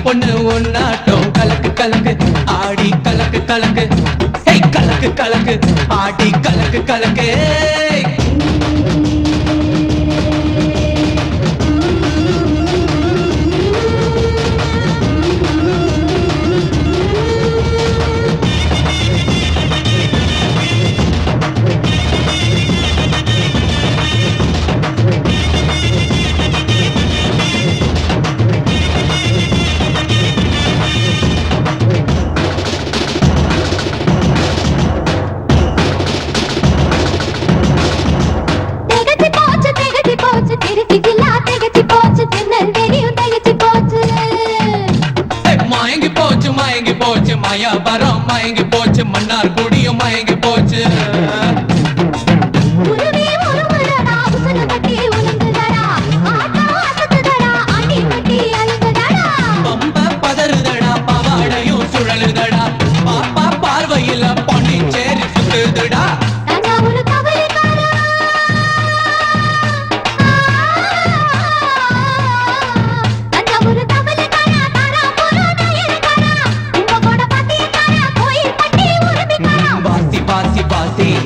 பொண்ணு ஒன்னாட்டம் கலக்கு கலக்கு ஆடி கலக்கு கலக்கு கலக்கு கலக்கு ஆடி கலக்கு கலக்கு மயங்கி போச்சு மாயாபரம் மயங்கி போச்சு மன்னார் குடியும் மயங்கி போச்சு பம்ப பதறுதடா பவாடையும் சுழலுதடா பாப்பா பார்வையில பாண்டிச்சேரி சுத்துதுடா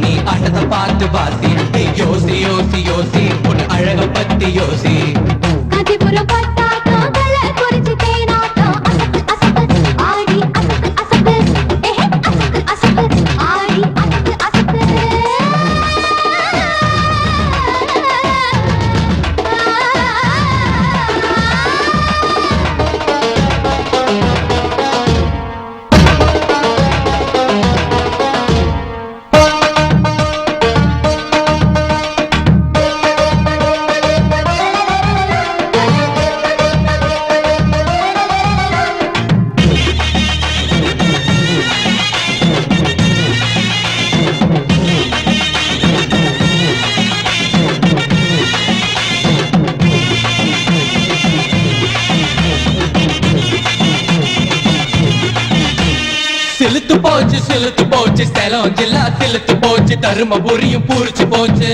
நீ ஆட்டத்தை பார்த்து பாசி யோசி யோசி யோசி உன் அழக பத்தி யோசி சிலுத்து போச்சு ஸ்தலம் ஜில்லா சிலுத்து போச்சு தருமபுரியும் பூரிச்சு போச்சு